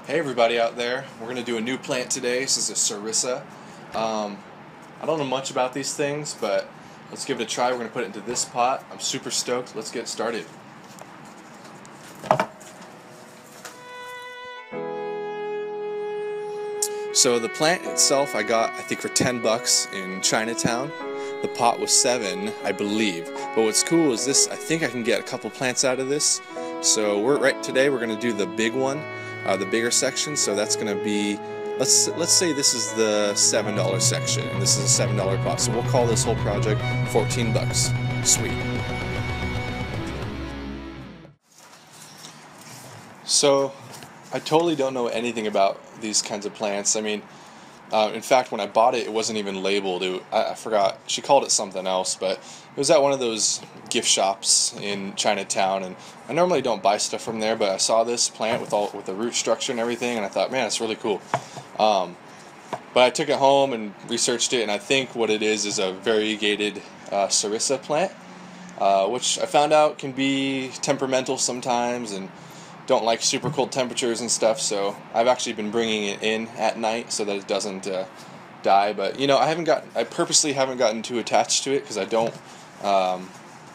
Hey everybody out there, we're going to do a new plant today. This is a sarissa. I don't know much about these things, but let's give it a try. We're going to put it into this pot. I'm super stoked. Let's get started. So the plant itself I got, I think, for 10 bucks in Chinatown. The pot was 7, I believe. But what's cool is this, I think I can get a couple plants out of this. So today we're going to do the big one, the bigger section. So that's going to be, let's say this is the $7 section, and this is a $7 pot. So we'll call this whole project 14 bucks. Sweet. So I totally don't know anything about these kinds of plants. I mean, in fact, when I bought it, it wasn't even labeled. I forgot. She called it something else, but it was at one of those gift shops in Chinatown, and I normally don't buy stuff from there, but I saw this plant with the root structure and everything, and I thought, man, it's really cool. But I took it home and researched it, and I think what it is a variegated sarissa plant, which I found out can be temperamental sometimes and don't like super cold temperatures and stuff, so I've actually been bringing it in at night so that it doesn't die. But I purposely haven't gotten too attached to it because I don't,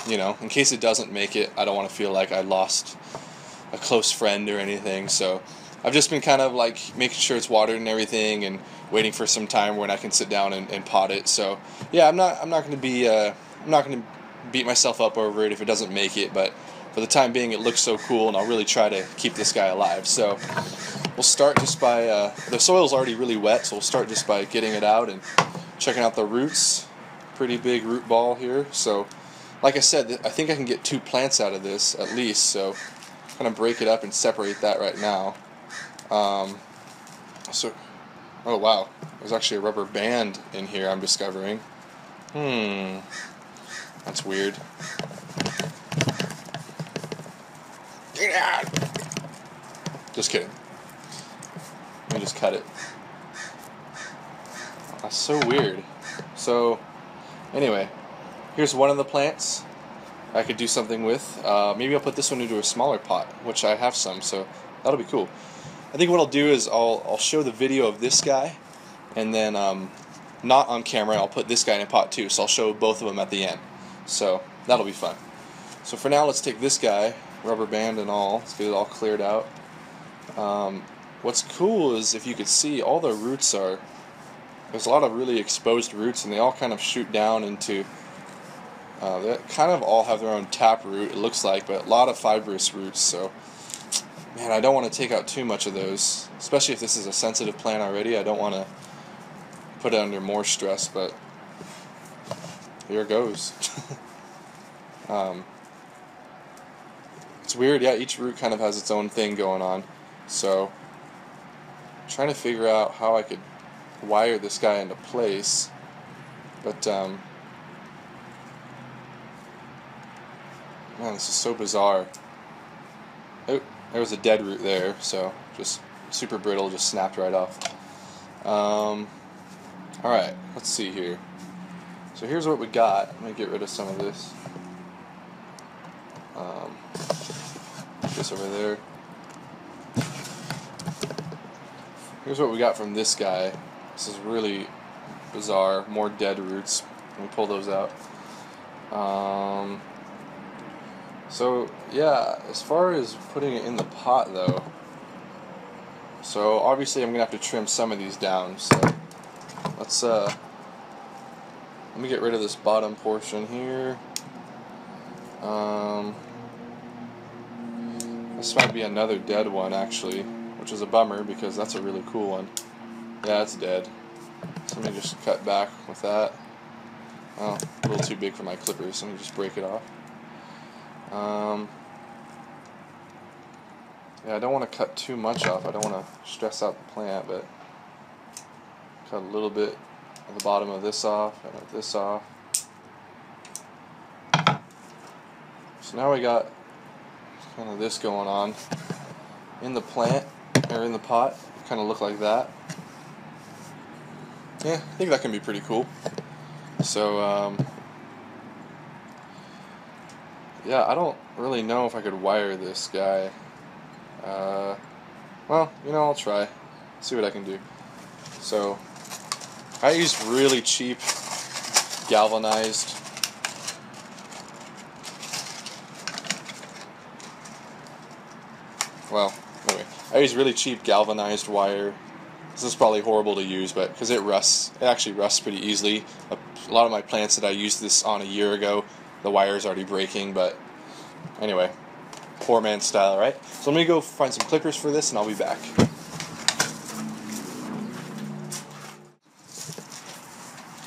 in case it doesn't make it, I don't want to feel like I lost a close friend or anything. So I've just been kind of like making sure it's watered and everything, and waiting for some time when I can sit down and pot it. So yeah, I'm not going to beat myself up over it if it doesn't make it, but for the time being, it looks so cool, and I'll really try to keep this guy alive. So we'll start just by, the soil's already really wet, so we'll start just by getting it out and checking out the roots. Pretty big root ball here. So like I said, I think I can get 2 plants out of this at least, so I'm going to break it up and separate that right now. Oh wow, there's actually a rubber band in here, I'm discovering. That's weird. Just kidding. Let me just cut it. That's so weird. So, anyway, here's one of the plants I could do something with. Maybe I'll put this one into a smaller pot, which I have some, so that'll be cool. I think what I'll do is I'll show the video of this guy, and then not on camera, I'll put this guy in a pot too, so I'll show both of them at the end. So, that'll be fun. So for now, let's take this guy, rubber band and all. Let's get it all cleared out. What's cool is, if you could see, all the roots there's a lot of really exposed roots, and they all kind of shoot down into, they kind of all have their own tap root, it looks like, but a lot of fibrous roots. So man, I don't want to take out too much of those, especially if this is a sensitive plant already. I don't want to put it under more stress, but here it goes. It's weird, yeah, each root kind of has its own thing going on. So, I'm trying to figure out how I could wire this guy into place. But, man, this is so bizarre. Oh, there was a dead root there, so just super brittle, just snapped right off. Alright, let's see here. So here's what we got. Let me get rid of some of this. This over there. Here's what we got from this guy. This is really bizarre. More dead roots. Let me pull those out. So yeah, as far as putting it in the pot though, so obviously I'm gonna have to trim some of these down. So let's let me get rid of this bottom portion here. This might be another dead one actually, which is a bummer because that's a really cool one. Yeah, it's dead. So let me just cut back with that. Oh, a little too big for my clippers, so let me just break it off. Yeah, I don't want to cut too much off. I don't want to stress out the plant, but cut a little bit of the bottom of this off and of this off. So now we got kind of this going on in the plant, or in the pot. Kind of look like that. Yeah, I think that can be pretty cool. So, yeah, I don't really know if I could wire this guy. Well, I'll try. See what I can do. So, I used really cheap galvanized. Well, anyway, I use really cheap galvanized wire. This is probably horrible to use, but because it rusts, it actually rusts pretty easily. A lot of my plants that I used this on a year ago, the wire is already breaking, but anyway, poor man style, right? So let me go find some clippers for this and I'll be back.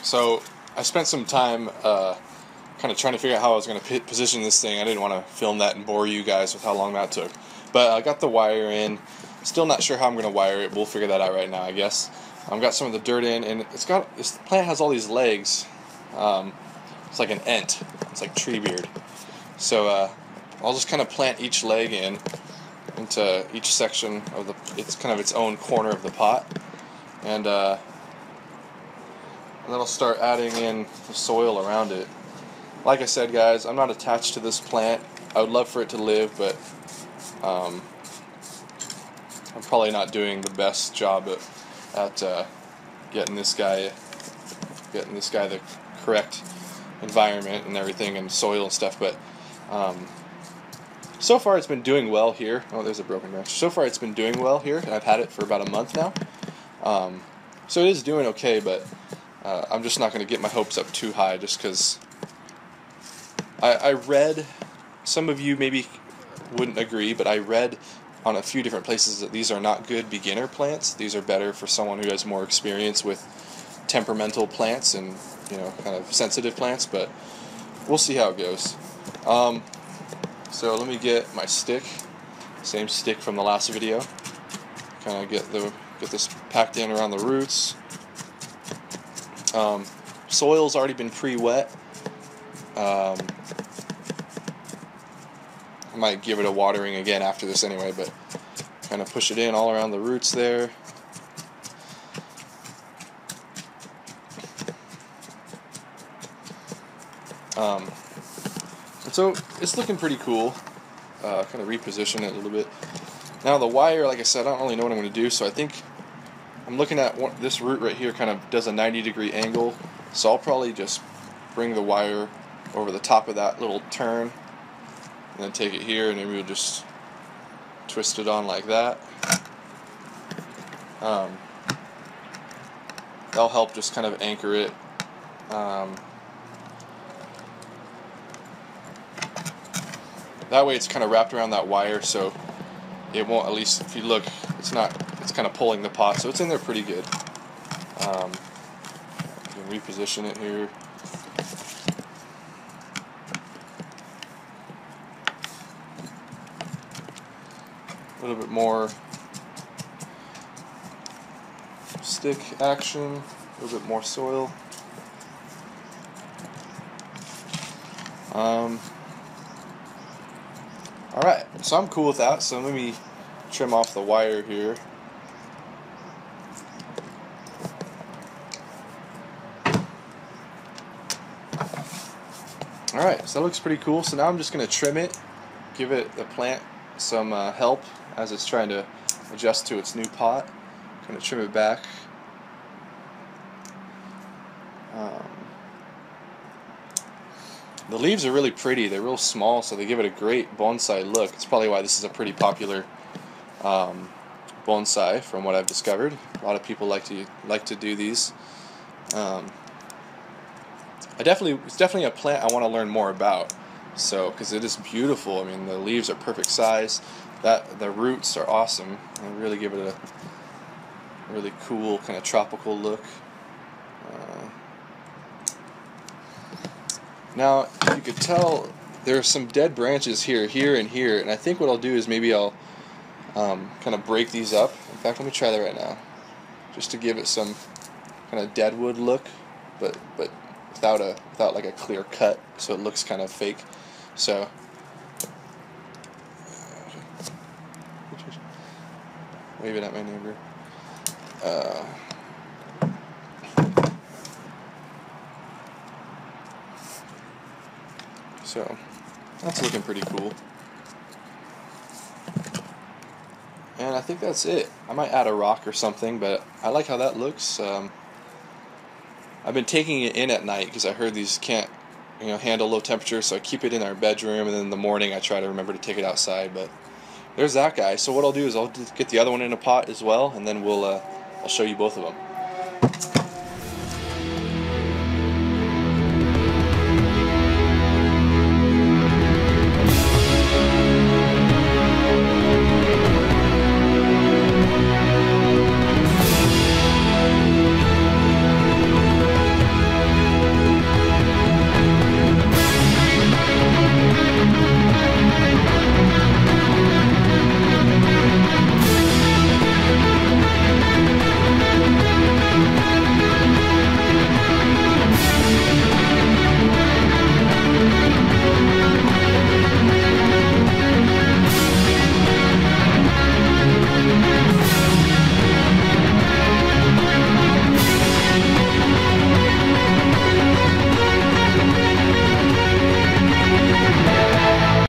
So I spent some time kind of trying to figure out how I was going to position this thing. I didn't want to film that and bore you guys with how long that took. But I got the wire in. Still not sure how I'm going to wire it. We'll figure that out right now, I guess. I've got some of the dirt in, and this plant has all these legs. It's like an ent. It's like tree beard. So I'll just kind of plant each leg into each section of it's kind of its own corner of the pot. And then I'll start adding in the soil around it. Like I said, guys, I'm not attached to this plant. I would love for it to live, but I'm probably not doing the best job at getting this guy the correct environment and everything and soil and stuff. But so far it's been doing well here. Oh, there's a broken branch. So far it's been doing well here. I've had it for about a month now. So it is doing okay, but I'm just not going to get my hopes up too high just because I read, some of you maybe wouldn't agree, but I read on a few different places that these are not good beginner plants. These are better for someone who has more experience with temperamental plants and kind of sensitive plants, but we'll see how it goes. So let me get my stick, same stick from the last video, kind of get this packed in around the roots. Soil's already been pre-wet. I might give it a watering again after this anyway, but kind of push it in all around the roots there. And so it's looking pretty cool. Kind of reposition it a little bit. Now the wire, like I said, I don't really know what I'm going to do, so I think I'm looking at this root right here kind of does a 90-degree angle, so I'll probably just bring the wire over the top of that little turn and then take it here, and maybe we'll just twist it on like that. That'll help just kind of anchor it. That way it's kind of wrapped around that wire, so it won't, at least if you look, it's kind of pulling the pot, so it's in there pretty good. You can reposition it here. A little bit more stick action, a little bit more soil. Alright, so I'm cool with that, so let me trim off the wire here. Alright, so that looks pretty cool. So now I'm just going to trim it, give the plant some help as it's trying to adjust to its new pot. I'm going to trim it back. The leaves are really pretty. They're real small, so they give it a great bonsai look. It's probably why this is a pretty popular bonsai, from what I've discovered. A lot of people like to do these. It's definitely a plant I want to learn more about. So, because it is beautiful. I mean, the leaves are perfect size. The roots are awesome. They really give it a really cool kind of tropical look. Now, you could tell there are some dead branches here, and here, and I think what I'll do is maybe I'll kind of break these up. In fact, let me try that right now, just to give it some kind of deadwood look, but without like a clear cut, so it looks kind of fake. So wave it at my neighbor. So that's looking pretty cool. And I think that's it. I might add a rock or something, but I like how that looks. I've been taking it in at night because I heard these can't, handle low temperature, so I keep it in our bedroom, and then in the morning I try to remember to take it outside. But there's that guy. So what I'll do is I'll get the other one in a pot as well, and then I'll show you both of them.